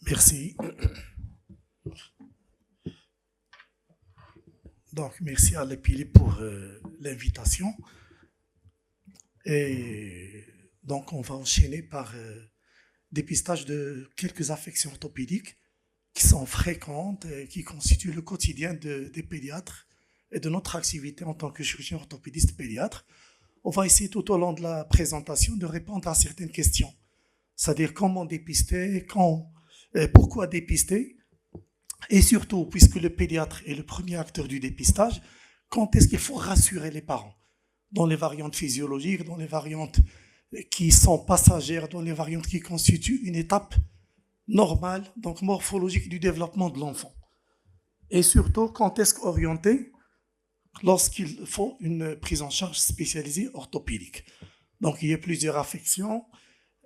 Merci. Donc, merci à l'EPILI pour l'invitation. Et donc, on va enchaîner par dépistage de quelques affections orthopédiques qui sont fréquentes et qui constituent le quotidien des pédiatres et de notre activité en tant que chirurgien orthopédiste pédiatre. On va essayer tout au long de la présentation de répondre à certaines questions. C'est-à-dire comment dépister, pourquoi dépister, et surtout, puisque le pédiatre est le premier acteur du dépistage, quand est-ce qu'il faut rassurer les parents dans les variantes physiologiques, dans les variantes qui sont passagères, dans les variantes qui constituent une étape normale, donc morphologique du développement de l'enfant. Et surtout, quand est-ce qu'orienter lorsqu'il faut une prise en charge spécialisée orthopédique. Donc, il y a plusieurs affections.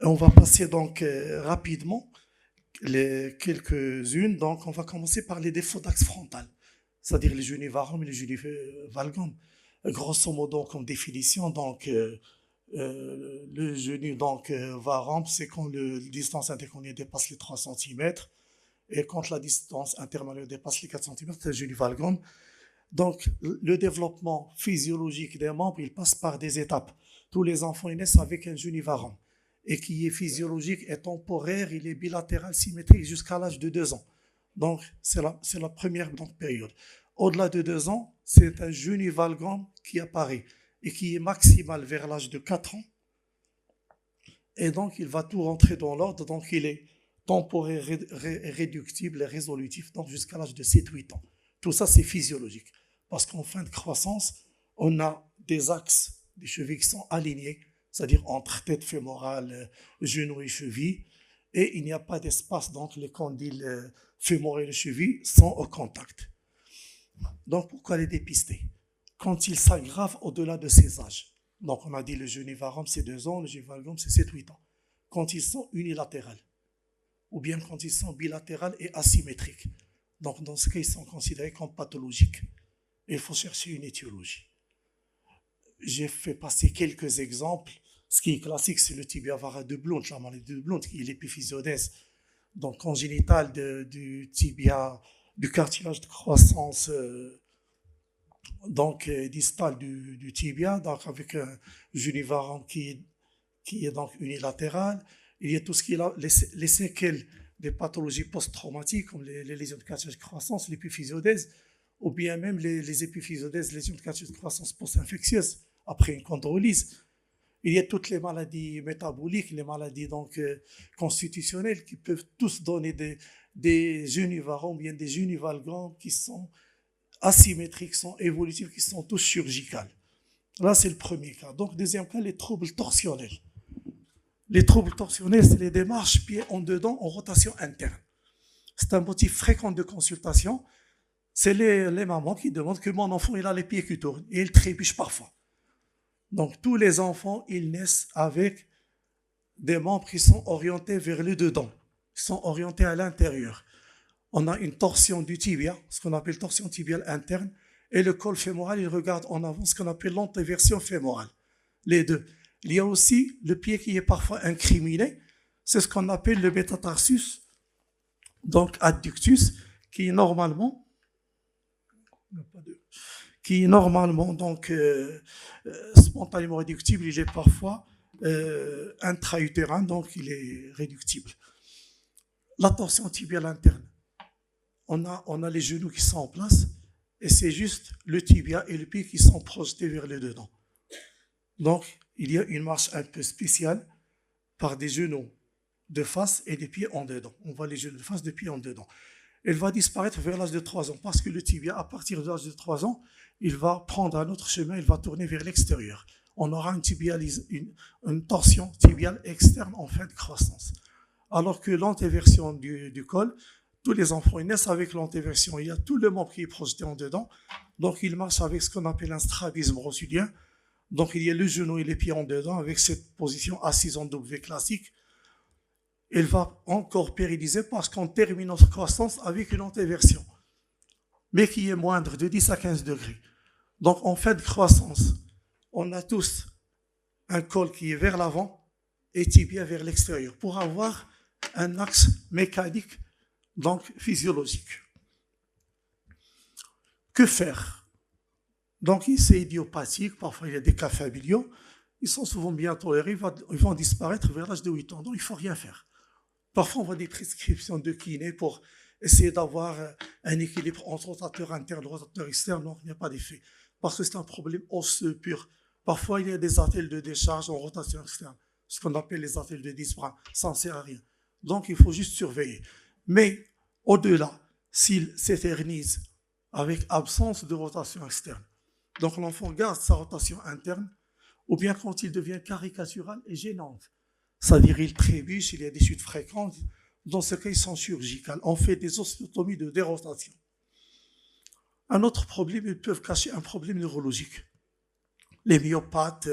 On va passer donc rapidement les quelques-unes. Donc, on va commencer par les défauts d'axe frontal, c'est-à-dire les genivaromes et les genivalgomes. Grosso modo, comme définition, donc, le genou varome, c'est quand la distance interconienne dépasse les 3 cm et quand la distance intermanuelle dépasse les 4 cm, c'est le genivalgome. Donc, le développement physiologique des membres, il passe par des étapes. Tous les enfants naissent avec un genivarome et qui est physiologique et temporaire, il est bilatéral, symétrique jusqu'à l'âge de 2 ans. Donc, c'est la première période. Au-delà de 2 ans, c'est un genivalgome qui apparaît et qui est maximal vers l'âge de 4 ans. Et donc, il va tout rentrer dans l'ordre. Donc, il est temporaire, réductible et résolutif, donc jusqu'à l'âge de 7-8 ans. Tout ça, c'est physiologique. Parce qu'en fin de croissance, on a des axes des chevilles qui sont alignés, c'est-à-dire entre tête fémorale, genou et cheville, et il n'y a pas d'espace, donc les condyles fémoraux et les chevilles sont au contact. Donc, pourquoi les dépister? Quand ils s'aggravent au-delà de ces âges. Donc, on a dit le genivarome, c'est 2 ans, le genivalgome, c'est 7-8 ans. Quand ils sont unilatérales, ou bien quand ils sont bilatérales et asymétriques. Donc, dans ce cas, ils sont considérés comme pathologiques. Et il faut chercher une étiologie. J'ai fait passer quelques exemples. Ce qui est classique, c'est le tibia varal de Blount, la maladie de Blount, qui est l'épiphysiodèse, donc congénitale du tibia, du cartilage de croissance distal du tibia, donc avec un genivarome qui est donc unilatéral. Il y a tout ce qui est les séquelles des pathologies post-traumatiques, comme les lésions de cartilage de croissance, l'épiphysiodèse, ou bien même les épiphysiodèses, lésions de cartilage de croissance post-infectieuses, après une chondrolyse. Il y a toutes les maladies métaboliques, les maladies constitutionnelles qui peuvent tous donner des genivaromes, bien des genivalgomes qui sont asymétriques, sont évolutifs, qui sont tous chirurgicales. Là, c'est le premier cas. Donc, deuxième cas, les troubles torsionnels. Les troubles torsionnels, c'est les démarches pieds en dedans en rotation interne. C'est un motif fréquent de consultation. C'est les mamans qui demandent que mon enfant, il a les pieds qui tournent et il trébuche parfois. Donc, tous les enfants, ils naissent avec des membres qui sont orientés vers le dedans, qui sont orientés à l'intérieur. On a une torsion du tibia, ce qu'on appelle torsion tibiale interne, et le col fémoral, il regarde en avant, ce qu'on appelle l'antéversion fémorale. Les deux. Il y a aussi le pied qui est parfois incriminé, c'est ce qu'on appelle le métatarsus, donc adductus, qui est normalement donc spontanément réductible, il est parfois intra-utérin, donc il est réductible. La torsion tibiale interne, on a les genoux qui sont en place et c'est juste le tibia et le pied qui sont projetés vers le dedans. Donc, il y a une marche un peu spéciale par des genoux de face et des pieds en dedans. On voit les genoux de face, des pieds en dedans. Elle va disparaître vers l'âge de 3 ans parce que le tibia, à partir de l'âge de 3 ans, il va prendre un autre chemin, il va tourner vers l'extérieur. On aura une torsion tibiale externe en fin de croissance. Alors que l'antéversion du col, tous les enfants naissent avec l'antéversion. Il y a tout le membre qui est projeté en dedans. Donc, il marche avec ce qu'on appelle un strabisme rotulien. Donc, il y a le genou et les pieds en dedans avec cette position assise en W classique. Elle va encore pérenniser parce qu'on termine notre croissance avec une antéversion, mais qui est moindre, de 10 à 15 degrés. Donc, en fin de croissance, on a tous un col qui est vers l'avant et tibia vers l'extérieur pour avoir un axe mécanique, donc physiologique. Que faire? Donc, c'est idiopathique, parfois il y a des cas familiaux, ils sont souvent bien tolérés, ils vont disparaître vers l'âge de 8 ans, donc il ne faut rien faire. Parfois, on voit des prescriptions de kiné pour essayer d'avoir un équilibre entre rotateur interne et rotateur externe, non, il n'y a pas d'effet, parce que c'est un problème osseux pur. Parfois, il y a des attelles de décharge en rotation externe, ce qu'on appelle les attelles de Disbran, ça ne sert à rien. Donc, il faut juste surveiller. Mais, au-delà, s'il s'éternise avec absence de rotation externe, donc l'enfant garde sa rotation interne, ou bien quand il devient caricatural et gênante, c'est-à-dire il trébuche, il y a des chutes fréquentes, dans ce cas, ils sont chirurgicales. On fait des ostéotomies de dérotation. Un autre problème, ils peuvent cacher un problème neurologique. Les myopathes,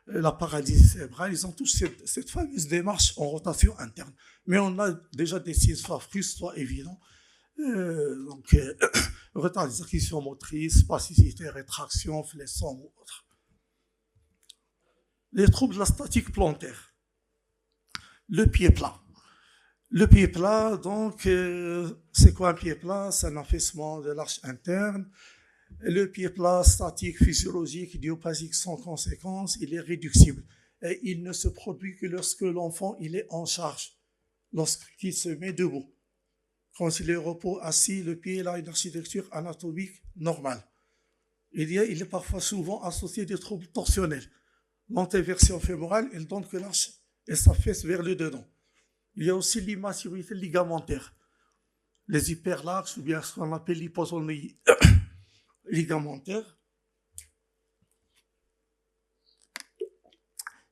la paralysie cérébrale, ils ont tous cette fameuse démarche en rotation interne. Mais on a déjà des signes soit frustres, soit évidents. Retard des acquisitions motrices, spasticité, rétraction, fléchon ou autre. Les troubles de la statique plantaire. Le pied plat. Le pied plat, donc, c'est quoi un pied plat? C'est un affaissement de l'arche interne. Le pied plat statique, physiologique, idiopathique sans conséquence, il est réductible. Et il ne se produit que lorsque l'enfant il est en charge, lorsqu'il se met debout. Quand il est au repos assis, le pied a une architecture anatomique normale. Il est parfois souvent associé à des troubles torsionnels. L'antéversion fémorale, elle donne que l'arche s'affaisse vers le dedans. Il y a aussi l'immaturité ligamentaire. Les hyperlaxes, ou bien ce qu'on appelle l'hypotonie ligamentaire,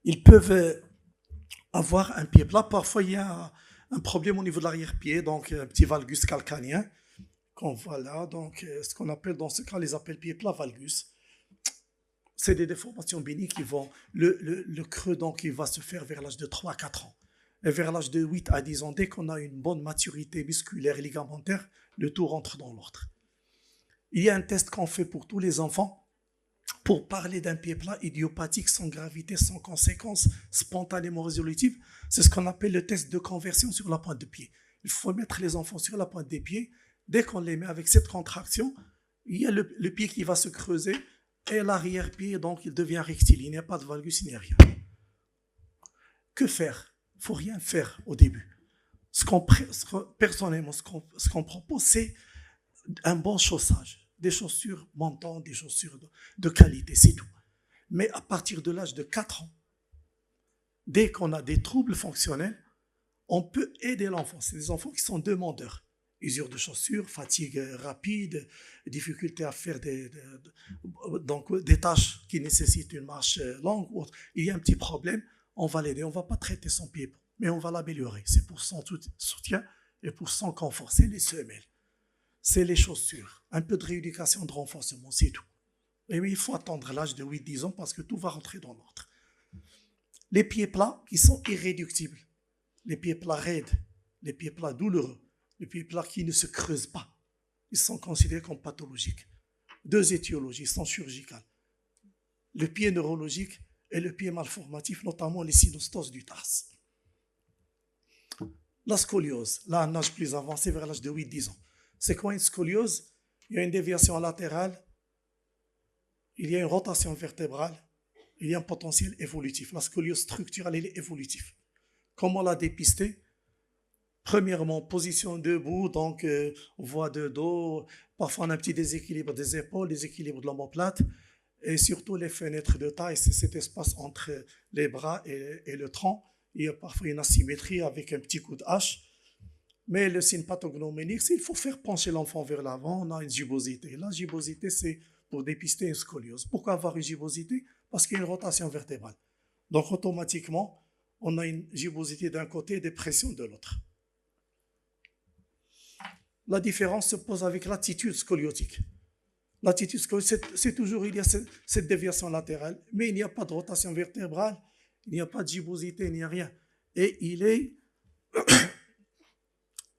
ils peuvent avoir un pied plat. Parfois, il y a un problème au niveau de l'arrière-pied, donc un petit valgus calcanien, qu'on voit là. Donc, ce qu'on appelle dans ce cas, on les appelle pieds plats valgus. C'est des déformations bénignes qui vont, le creux donc, il va se faire vers l'âge de 3 à 4 ans. Et vers l'âge de 8 à 10 ans, dès qu'on a une bonne maturité musculaire et ligamentaire, le tout rentre dans l'ordre. Il y a un test qu'on fait pour tous les enfants pour parler d'un pied plat idiopathique sans gravité, sans conséquence, spontanément résolutive. C'est ce qu'on appelle le test de conversion sur la pointe de pied. Il faut mettre les enfants sur la pointe des pieds. Dès qu'on les met avec cette contraction, il y a le pied qui va se creuser et l'arrière-pied, donc, il devient rectiligne. Il n'y a pas de valgus, il n'y a rien. Que faire? Il ne faut rien faire au début. Personnellement, ce qu'on propose, c'est un bon chaussage. Des chaussures montantes, des chaussures de qualité, c'est tout. Mais à partir de l'âge de 4 ans, dès qu'on a des troubles fonctionnels, on peut aider l'enfant. C'est des enfants qui sont demandeurs. Usure de chaussures, fatigue rapide, difficulté à faire donc des tâches qui nécessitent une marche longue ou autre. Il y a un petit problème, on va l'aider. On ne va pas traiter son pied, mais on va l'améliorer. C'est pour son soutien et pour son confort. C'est les semelles, c'est les chaussures. Un peu de rééducation, de renforcement, c'est tout. Et il faut attendre l'âge de 8-10 ans parce que tout va rentrer dans l'ordre. Les pieds plats qui sont irréductibles, les pieds plats raides, les pieds plats douloureux, les pieds plats qui ne se creusent pas, ils sont considérés comme pathologiques. 2 étiologies sont chirurgicales. Le pied neurologique et le pied malformatif, notamment les synostoses du tarse. La scoliose, là, à un âge plus avancé, vers l'âge de 8-10 ans. C'est quoi une scoliose? Il y a une déviation latérale, il y a une rotation vertébrale, il y a un potentiel évolutif. La scoliose structurelle, elle est évolutive. Comment la dépister? Premièrement, position debout, donc voie de dos, parfois on a un petit déséquilibre des épaules, déséquilibre de l'omoplate, et surtout les fenêtres de taille, c'est cet espace entre les bras et le tronc. Il y a parfois une asymétrie avec un petit coup de hache. Mais le signe pathognoménique, c'est qu'il faut faire pencher l'enfant vers l'avant, on a une gibbosité. La gibbosité, c'est pour dépister une scoliose. Pourquoi avoir une gibbosité? Parce qu'il y a une rotation vertébrale. Donc automatiquement, on a une gibbosité d'un côté et des pressions de l'autre. La différence se pose avec l'attitude scoliotique. L'attitude scoliotique, c'est toujours, il y a cette déviation latérale, mais il n'y a pas de rotation vertébrale, il n'y a pas de gibbosité, il n'y a rien. Et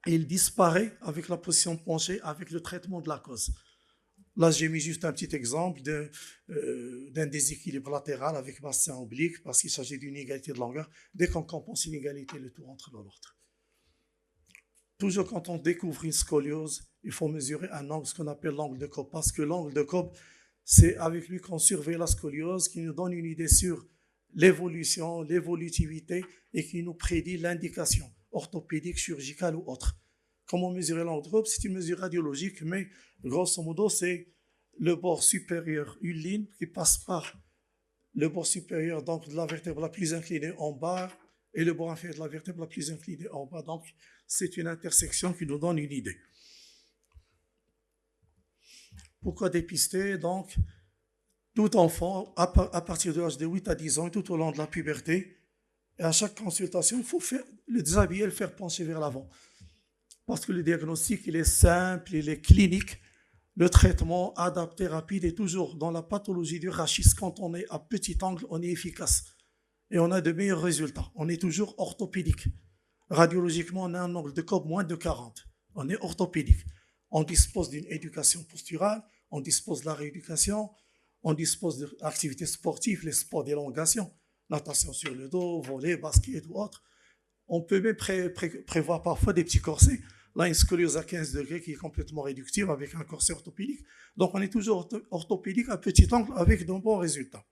il disparaît avec la position penchée, avec le traitement de la cause. Là, j'ai mis juste un petit exemple d'un déséquilibre latéral avec bassin oblique, parce qu'il s'agit d'une inégalité de longueur. Dès qu'on compense une égalité, le tout rentre dans l'ordre. toujours quand on découvre une scoliose, il faut mesurer un angle, ce qu'on appelle l'angle de Cobb, parce que l'angle de Cobb, c'est avec lui qu'on surveille la scoliose, qui nous donne une idée sur l'évolution, l'évolutivité et qui nous prédit l'indication orthopédique, chirurgicale ou autre. Comment mesurer l'angle de Cobb? C'est une mesure radiologique, mais grosso modo, c'est le bord supérieur, une ligne qui passe par le bord supérieur donc de la vertèbre la plus inclinée en bas et le bord inférieur de la vertèbre la plus inclinée en bas. Donc, c'est une intersection qui nous donne une idée. Pourquoi dépister? Donc, tout enfant, à partir de l'âge de 8 à 10 ans, tout au long de la puberté, et à chaque consultation, il faut le déshabiller et le faire pencher vers l'avant. Parce que le diagnostic, il est simple, il est clinique. Le traitement adapté, rapide et toujours dans la pathologie du rachis, quand on est à petit angle, on est efficace. Et on a de meilleurs résultats. On est toujours orthopédique. Radiologiquement, on a un angle de Cobb moins de 40. On est orthopédique. On dispose d'une éducation posturale, on dispose de la rééducation, on dispose d'activités sportives, les sports d'élongation, natation sur le dos, volley, basket ou autre. On peut même prévoir parfois des petits corsets. Là, une scoliose à 15 degrés qui est complètement réductive avec un corset orthopédique. Donc, on est toujours orthopédique à petit angle avec de bons résultats.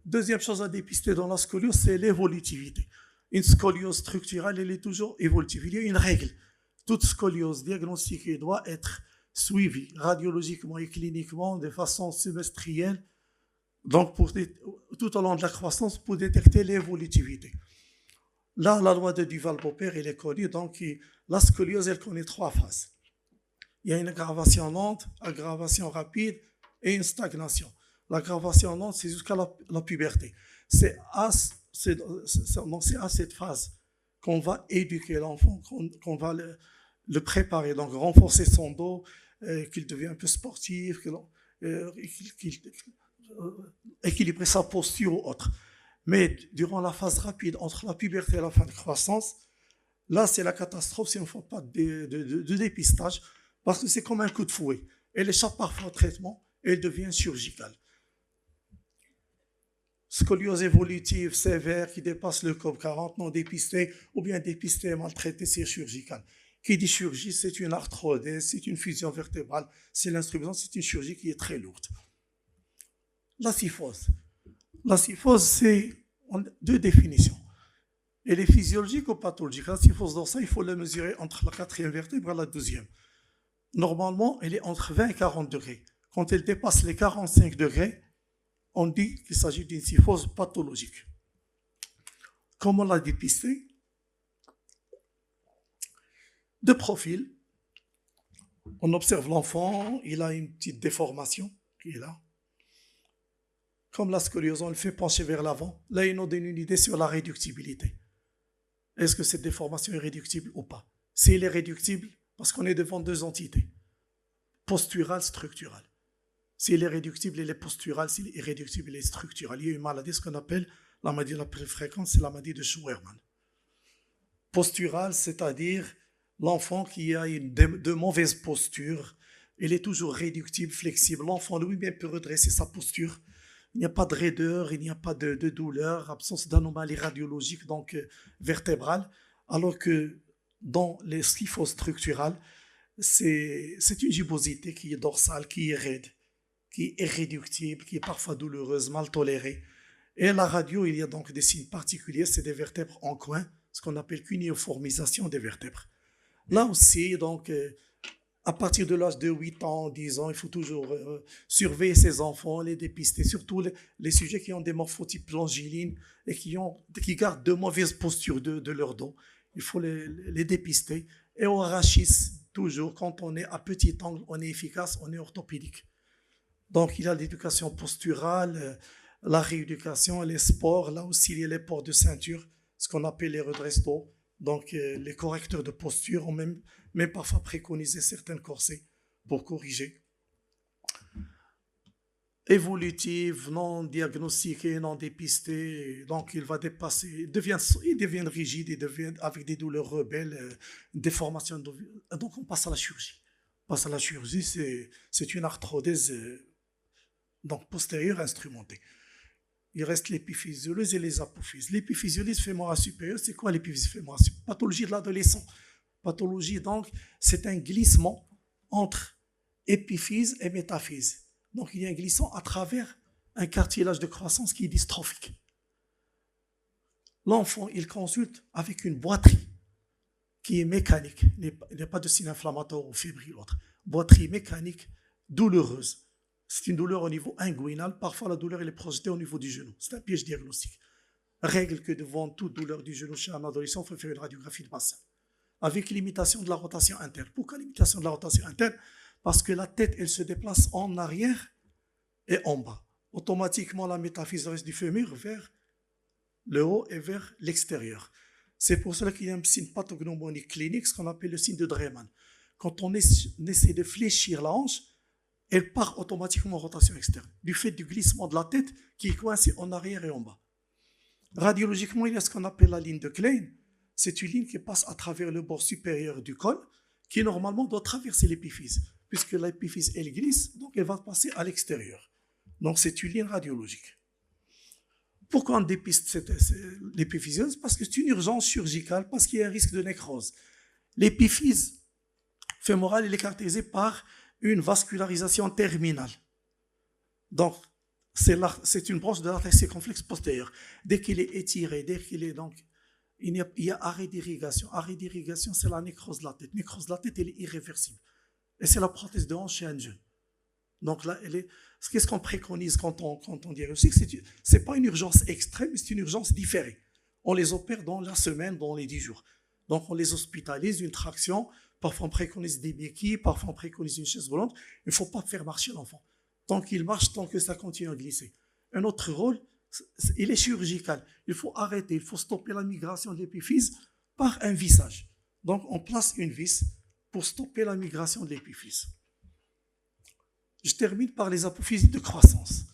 Deuxième chose à dépister dans la scoliose, c'est l'évolutivité. Une scoliose structurale, elle est toujours évolutive. Il y a une règle. Toute scoliose diagnostiquée doit être suivie radiologiquement et cliniquement de façon semestrielle, donc tout au long de la croissance pour détecter l'évolutivité. Là, la loi de Duval-Popper, elle est connue, donc la scoliose, elle connaît 3 phases. Il y a une aggravation lente, aggravation rapide et une stagnation. L'aggravation lente, c'est jusqu'à la puberté. C'est à cette phase qu'on va éduquer l'enfant, qu'on va le préparer, donc renforcer son dos, qu'il devienne un peu sportif, qu'il équilibrer sa posture ou autre. Mais durant la phase rapide, entre la puberté et la fin de croissance, là, c'est la catastrophe si on ne fait pas de dépistage, parce que c'est comme un coup de fouet. Elle échappe parfois au traitement et elle devient chirurgicale. Scoliose évolutive sévère qui dépasse le Cobb 40, non dépistée, ou bien dépistée et maltraitée, c'est chirurgical. Qui dit chirurgie, c'est une arthrodèse, c'est une fusion vertébrale, c'est l'instrument, c'est une chirurgie qui est très lourde. La kyphose. La kyphose, c'est 2 définitions. Elle est physiologique ou pathologique. La kyphose dorsale, il faut la mesurer entre la 4e vertèbre et la 2e. Normalement, elle est entre 20 et 40 degrés. Quand elle dépasse les 45 degrés, on dit qu'il s'agit d'une kyphose pathologique. Comment la dépister? De profil, on observe l'enfant, il a une petite déformation qui est là. Comme la scoliose, on le fait pencher vers l'avant. Là, il nous donne une idée sur la réductibilité. Est-ce que cette déformation est réductible ou pas? Si elle est réductible, parce qu'on est devant 2 entités, posturale, structurale. Si elle est réductible, elle est posturale. Si elle est irréductible, elle est structurale. Il y a une maladie, ce qu'on appelle la maladie la plus fréquente, c'est la maladie de Scheuermann. Posturale, c'est-à-dire l'enfant qui a de mauvaises postures, il est toujours réductible, flexible. L'enfant lui-même peut redresser sa posture. Il n'y a pas de raideur, il n'y a pas de douleur, absence d'anomalie radiologique, donc vertébrale. Alors que dans les kyphoses structurales, c'est une gibbosité qui est dorsale, qui est raide, qui est irréductible, qui est parfois douloureuse, mal tolérée. Et la radio, il y a donc des signes particuliers, c'est des vertèbres en coin, ce qu'on appelle cuneiformisation des vertèbres. Là aussi, donc, à partir de l'âge de 8 ans, 10 ans, il faut toujours surveiller ces enfants, les dépister, surtout les sujets qui ont des morphotypes longilines et qui gardent de mauvaises postures de leur dos. Il faut les dépister. Et au rachis, toujours, quand on est à petit angle, on est efficace, on est orthopédique. Donc, il y a l'éducation posturale, la rééducation, les sports. Là aussi, il y a les ports de ceinture, ce qu'on appelle les redresse-dos. Donc, les correcteurs de posture ont même parfois préconisé certains corsets pour corriger. Évolutive, non diagnostiquée, non dépistée, donc il devient rigide, il devient avec des douleurs rebelles, déformation. Donc, on passe à la chirurgie. C'est une arthrodèse donc postérieure instrumentée. Il reste l'épiphysiolise et les apophyses. L'épiphysiolise fémorale supérieure, c'est quoi l'épiphysiolise fémorale supérieure? Pathologie de l'adolescent. Pathologie, donc, c'est un glissement entre épiphyse et métaphyse. Donc, il y a un glissement à travers un cartilage de croissance qui est dystrophique. L'enfant, il consulte avec une boiterie qui est mécanique. Il n'y a pas de signe inflammatoire ou fébrile ou autre. Boiterie mécanique douloureuse. C'est une douleur au niveau inguinal. Parfois, la douleur elle est projetée au niveau du genou. C'est un piège diagnostique. Règle que devant toute douleur du genou chez un adolescent, il faut faire une radiographie de bassin. Avec limitation de la rotation interne. Pourquoi limitation de la rotation interne? Parce que la tête, elle se déplace en arrière et en bas. Automatiquement, la métaphyse reste du fémur vers le haut et vers l'extérieur. C'est pour cela qu'il y a un signe pathognomonique clinique, ce qu'on appelle le signe de Dreman. Quand on essaie de fléchir la hanche, elle part automatiquement en rotation externe, du fait du glissement de la tête qui est coincée en arrière et en bas. Radiologiquement, il y a ce qu'on appelle la ligne de Klein. C'est une ligne qui passe à travers le bord supérieur du col, qui normalement doit traverser l'épiphyse, puisque l'épiphyse, elle glisse, donc elle va passer à l'extérieur. Donc c'est une ligne radiologique. Pourquoi on dépiste l'épiphyseuse? Parce que c'est une urgence chirurgicale, parce qu'il y a un risque de nécrose. L'épiphyse fémorale est caractérisée par une vascularisation terminale. Donc, c'est une branche de l'artère circonflexe postérieure. Dès qu'il est étiré, dès qu'il est donc, il y a arrêt d'irrigation. Arrêt d'irrigation, c'est la nécrose de la tête. Nécrose de la tête, elle est irréversible. Et c'est la prothèse de hanche chez un jeune. Donc là, qu'est-ce qu'on préconise quand on diagnostique? C'est pas une urgence extrême, mais c'est une urgence différée. On les opère dans la semaine, dans les 10 jours. Donc on les hospitalise, une traction. Parfois on préconise des béquilles, parfois on préconise une chaise roulante. Il ne faut pas faire marcher l'enfant. Tant qu'il marche, tant que ça continue à glisser. Un autre rôle, il est chirurgical. Il faut arrêter, il faut stopper la migration de l'épiphyse par un vissage. Donc on place une vis pour stopper la migration de l'épiphyse. Je termine par les apophysies de croissance.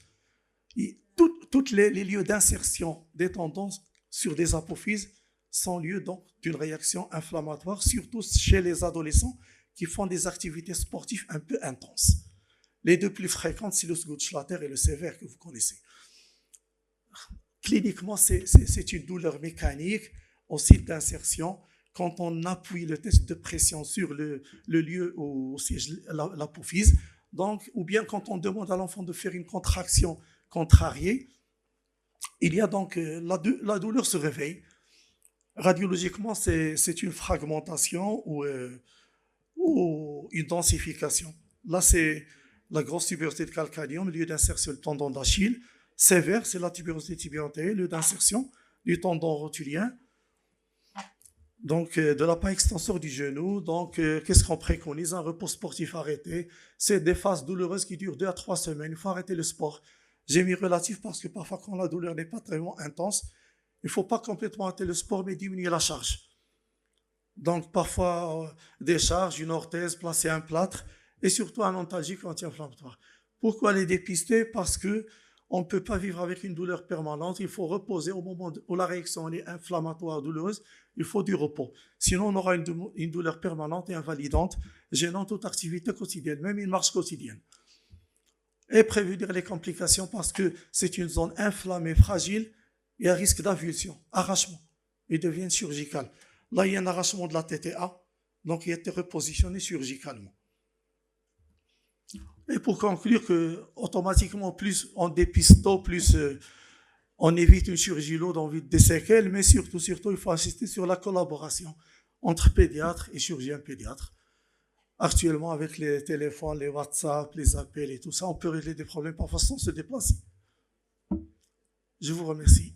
Tous les lieux d'insertion des tendons sur des apophyses sont lieu donc d'une réaction inflammatoire, surtout chez les adolescents qui font des activités sportives un peu intenses. Les deux plus fréquentes, c'est le Gutschlatter et le sévère que vous connaissez. Cliniquement, c'est une douleur mécanique au site d'insertion. Quand on appuie le test de pression sur le lieu où siège l'apophyse, donc, ou bien quand on demande à l'enfant de faire une contraction contrariée, il y a donc la douleur se réveille. Radiologiquement, c'est une fragmentation ou une densification. Là, c'est la grosse tuberosité de calcanéum, lieu d'insertion du tendon d'Achille. Sévère, c'est la tuberosité tibiale, lieu d'insertion du tendon rotulien. Donc, de la paille extenseur du genou. Donc, qu'est-ce qu'on préconise? Un repos sportif arrêté. C'est des phases douloureuses qui durent 2 à 3 semaines. Il faut arrêter le sport. J'ai mis relatif parce que parfois, quand la douleur n'est pas vraiment intense, il ne faut pas complètement arrêter le sport, mais diminuer la charge. Donc, parfois, des charges, une orthèse, placer un plâtre, et surtout un antalgique anti-inflammatoire. Pourquoi les dépister? Parce que on ne peut pas vivre avec une douleur permanente. Il faut reposer au moment où la réaction est inflammatoire, douloureuse. Il faut du repos. Sinon, on aura une douleur permanente et invalidante, gênant toute activité quotidienne, même une marche quotidienne. Et prévenir les complications parce que c'est une zone inflammée, fragile, et un risque d'avulsion, arrachement. Il devient chirurgical. Là, il y a un arrachement de la TTA, donc il a été repositionné chirurgicalement. Et pour conclure que automatiquement, plus on dépiste tôt, plus on évite une chirurgie lourde, on évite des séquelles, mais surtout, il faut insister sur la collaboration entre pédiatres et chirurgiens pédiatres. Actuellement, avec les téléphones, les WhatsApp, les appels et tout ça, on peut régler des problèmes parfois sans se déplacer. Je vous remercie.